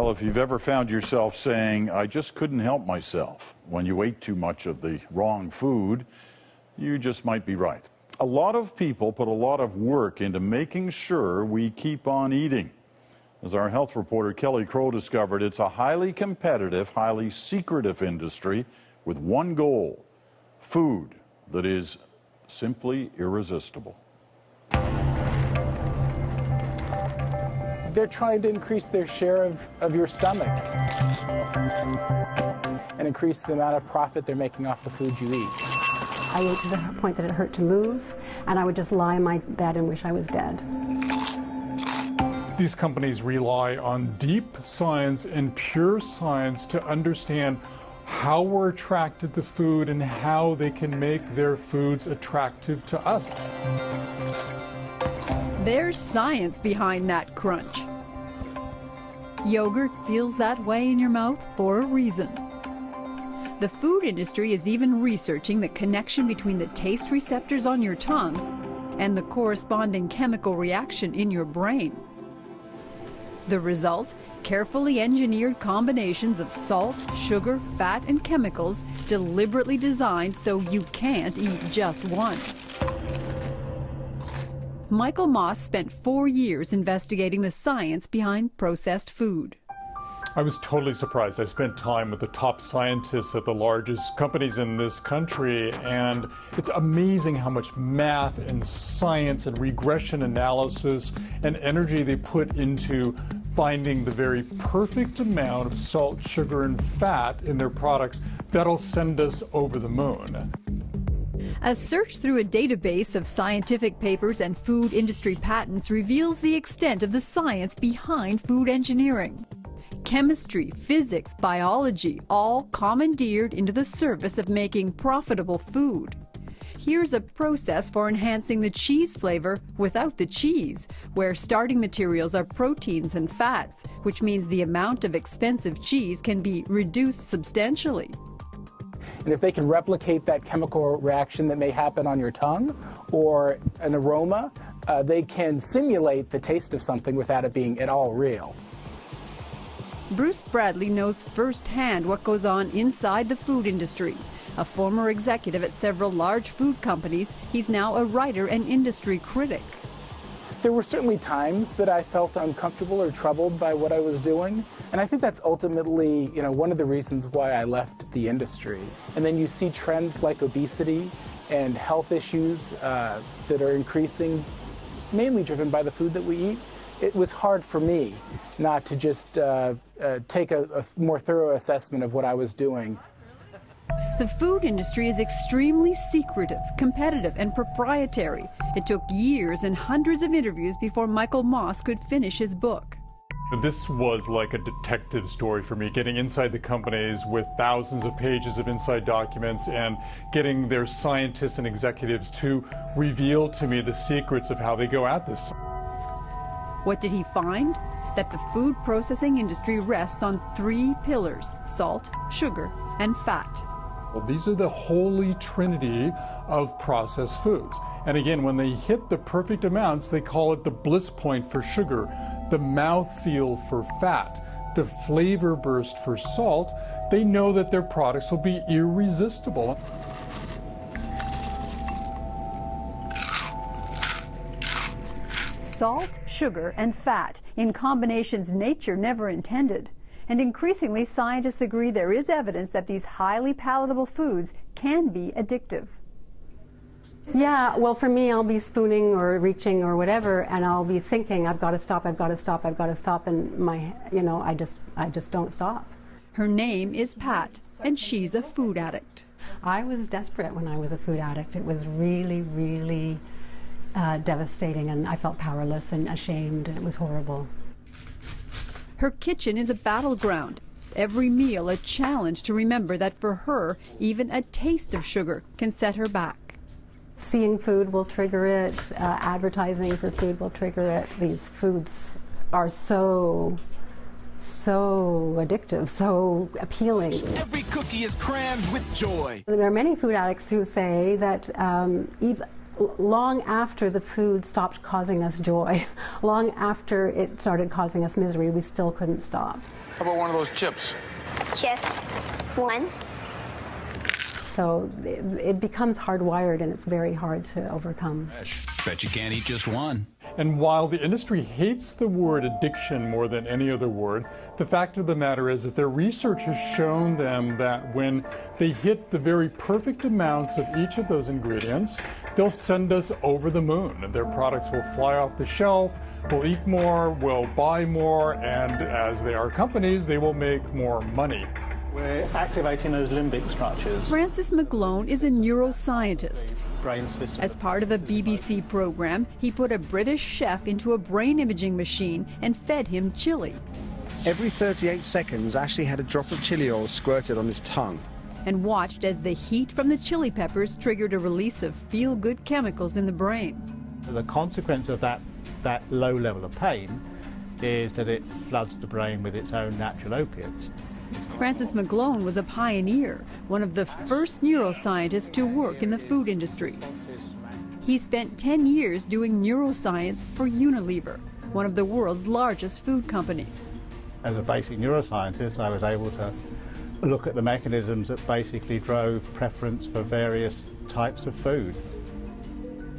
Well, if you've ever found yourself saying, I just couldn't help myself when you ate too much of the wrong food, you just might be right. A lot of people put a lot of work into making sure we keep on eating. As our health reporter Kelly Crow discovered, it's a highly competitive, highly secretive industry with one goal: food that is simply irresistible. They're trying to increase their share of your stomach and increase the amount of profit they're making off the food you eat. I ate to the point that it hurt to move, and I would just lie in my bed and wish I was dead. These companies rely on deep science and pure science to understand how we're attracted to food and how they can make their foods attractive to us. There's science behind that crunch. Yogurt feels that way in your mouth for a reason. The food industry is even researching the connection between the taste receptors on your tongue and the corresponding chemical reaction in your brain. The result? Carefully engineered combinations of salt, sugar, fat, and chemicals deliberately designed so you can't eat just one. Michael Moss spent 4 years investigating the science behind processed food. I was totally surprised. I spent time with the top scientists at the largest companies in this country, and it's amazing how much math and science and regression analysis and energy they put into finding the very perfect amount of salt, sugar, and fat in their products that'll send us over the moon. A search through a database of scientific papers and food industry patents reveals the extent of the science behind food engineering. Chemistry, physics, biology, all commandeered into the service of making profitable food. Here's a process for enhancing the cheese flavor without the cheese, where starting materials are proteins and fats, which means the amount of expensive cheese can be reduced substantially. And if they can replicate that chemical reaction that may happen on your tongue or an aroma, they can simulate the taste of something without it being at all real. Bruce Bradley knows firsthand what goes on inside the food industry. A former executive at several large food companies, he's now a writer and industry critic. There were certainly times that I felt uncomfortable or troubled by what I was doing, and I think that's ultimately, one of the reasons why I left the industry. And then you see trends like obesity and health issues that are increasing, mainly driven by the food that we eat. It was hard for me not to just take a more thorough assessment of what I was doing. The food industry is extremely secretive, competitive, and proprietary. It took years and hundreds of interviews before Michael Moss could finish his book. This was like a detective story for me, getting inside the companies with thousands of pages of inside documents and getting their scientists and executives to reveal to me the secrets of how they go at this. What did he find? That the food processing industry rests on 3 pillars: salt, sugar, and fat. Well, these are the holy trinity of processed foods. And again, when they hit the perfect amounts, they call it the bliss point for sugar, the mouthfeel for fat, the flavor burst for salt. They know that their products will be irresistible. Salt, sugar, and fat in combinations nature never intended. And increasingly, scientists agree there is evidence that these highly palatable foods can be addictive. Yeah, well, for me, I'll be spooning or reaching or whatever, and I'll be thinking, I've got to stop, I've got to stop, I've got to stop, and I just don't stop. Her name is Pat, and she's a food addict. I was desperate when I was a food addict. It was really, really devastating, and I felt powerless and ashamed, and it was horrible. Her kitchen is a battleground. Every meal a challenge to remember that for her, even a taste of sugar can set her back. Seeing food will trigger it. Advertising for food will trigger it. These foods are so addictive, so appealing. Every cookie is crammed with joy. There are many food addicts who say that even long after the food stopped causing us joy, long after it started causing us misery, we still couldn't stop. How about one of those chips? Just one. So it becomes hardwired, and it's very hard to overcome. Bet you can't eat just one. And while the industry hates the word addiction more than any other word, the fact of the matter is that their research has shown them that when they hit the very perfect amounts of each of those ingredients, they'll send us over the moon. Their products will fly off the shelf, we'll eat more, we'll buy more, and as they are companies, they will make more money. We're activating those limbic structures. Francis McGlone is a neuroscientist. Brain system. As part of a BBC program, he put a British chef into a brain imaging machine and fed him chili. Every 38 seconds, Ashley had a drop of chili oil squirted on his tongue. And watched as the heat from the chili peppers triggered a release of feel-good chemicals in the brain. The consequence of that low level of pain is that it floods the brain with its own natural opiates. Francis McGlone was a pioneer, one of the first neuroscientists to work in the food industry. He spent 10 years doing neuroscience for Unilever, one of the world's largest food companies. As a basic neuroscientist, I was able to look at the mechanisms that basically drove preference for various types of food.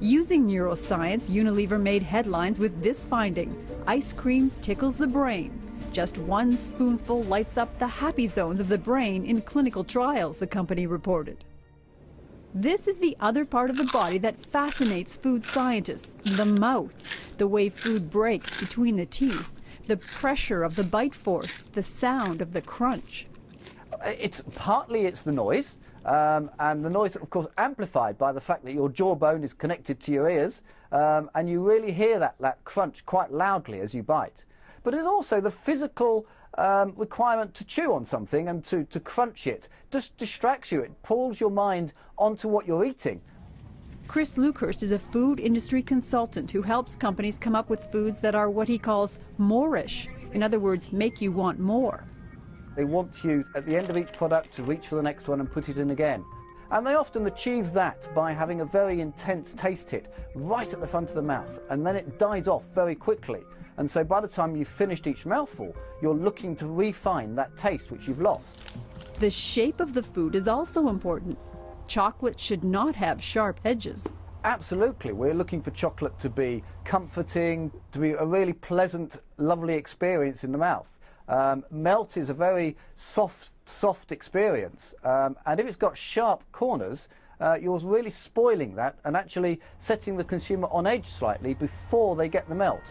Using neuroscience, Unilever made headlines with this finding: ice cream tickles the brain. Just one spoonful lights up the happy zones of the brain in clinical trials, the company reported. This is the other part of the body that fascinates food scientists, the mouth, the way food breaks between the teeth, the pressure of the bite force, the sound of the crunch. It's the noise, and the noise, of course, amplified by the fact that your jawbone is connected to your ears, and you really hear that crunch quite loudly as you bite. But it's also the physical requirement to chew on something and to crunch it. Just distracts you. It pulls your mind onto what you're eating. Chris Luckhurst is a food industry consultant who helps companies come up with foods that are what he calls more-ish. In other words, make you want more. They want you, at the end of each product, to reach for the next one and put it in again. And they often achieve that by having a very intense taste hit right at the front of the mouth, and then it dies off very quickly. And so by the time you've finished each mouthful, you're looking to refine that taste which you've lost. The shape of the food is also important. Chocolate should not have sharp edges. Absolutely. We're looking for chocolate to be comforting, to be a really pleasant, lovely experience in the mouth. Melt is a very soft experience, and if it's got sharp corners, you're really spoiling that and actually setting the consumer on edge slightly before they get the melt.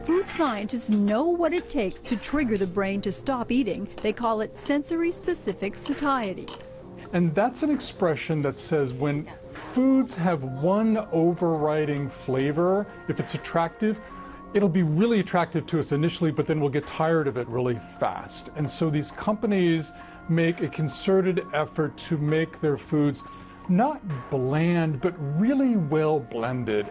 Food scientists know what it takes to trigger the brain to stop eating. They call it sensory-specific satiety. And that's an expression that says when foods have one overriding flavor, if it's attractive, it'll be really attractive to us initially, but then we'll get tired of it really fast. And so these companies make a concerted effort to make their foods not bland, but really well blended.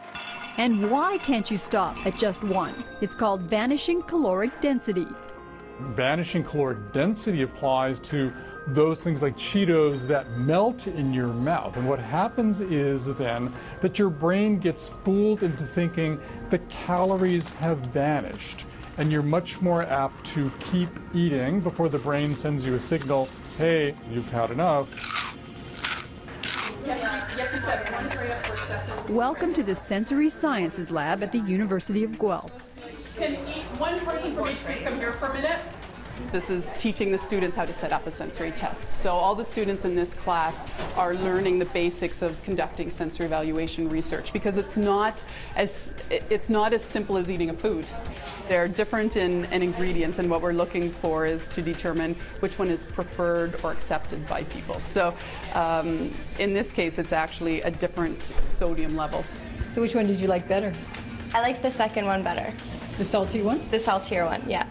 And why can't you stop at just one? It's called vanishing caloric density. Vanishing caloric density applies to those things like Cheetos that melt in your mouth. And what happens is then that your brain gets fooled into thinking the calories have vanished. And you're much more apt to keep eating before the brain sends you a signal, hey, you've had enough. Welcome to the Sensory Sciences Lab at the University of Guelph. Can one person from each group come here for a minute? This is teaching the students how to set up a sensory test. So all the students in this class are learning the basics of conducting sensory evaluation research, because it's not as simple as eating a food. They're different in ingredients, and what we're looking for is to determine which one is preferred or accepted by people. So in this case, it's actually a different sodium levels. So which one did you like better? I liked the second one better. The salty one? The saltier one, yeah.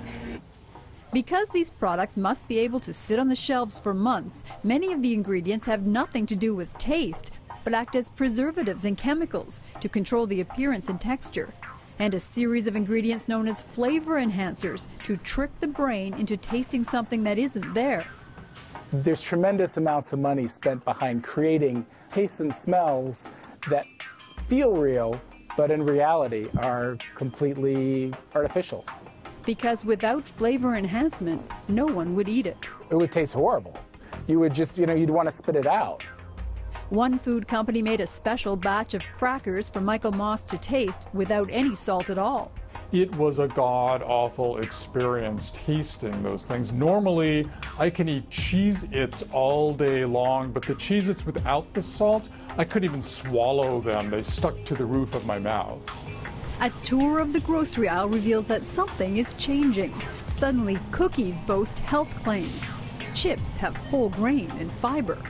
Because these products must be able to sit on the shelves for months, many of the ingredients have nothing to do with taste, but act as preservatives and chemicals to control the appearance and texture, and a series of ingredients known as flavor enhancers to trick the brain into tasting something that isn't there. There's tremendous amounts of money spent behind creating tastes and smells that feel real, but in reality are completely artificial. Because without flavor enhancement, no one would eat it. It would taste horrible. You would just, you'd want to spit it out. One food company made a special batch of crackers for Michael Moss to taste without any salt at all. It was a god-awful experience tasting those things. Normally, I can eat Cheez-Its all day long, but the Cheez-Its without the salt, I couldn't even swallow them. They stuck to the roof of my mouth. A tour of the grocery aisle reveals that something is changing. Suddenly, cookies boast health claims. Chips have whole grain and fiber.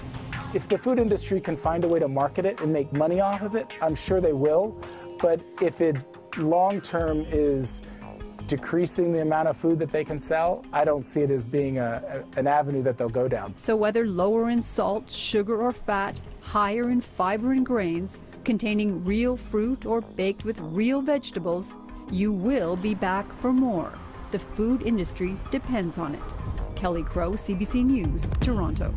If the food industry can find a way to market it and make money off of it, I'm sure they will. But if it long-term is decreasing the amount of food that they can sell, I don't see it as being an avenue that they'll go down. So whether lower in salt, sugar, or fat, higher in fiber and grains, containing real fruit or baked with real vegetables, you will be back for more. The food industry depends on it. Kelly Crow, CBC News, Toronto.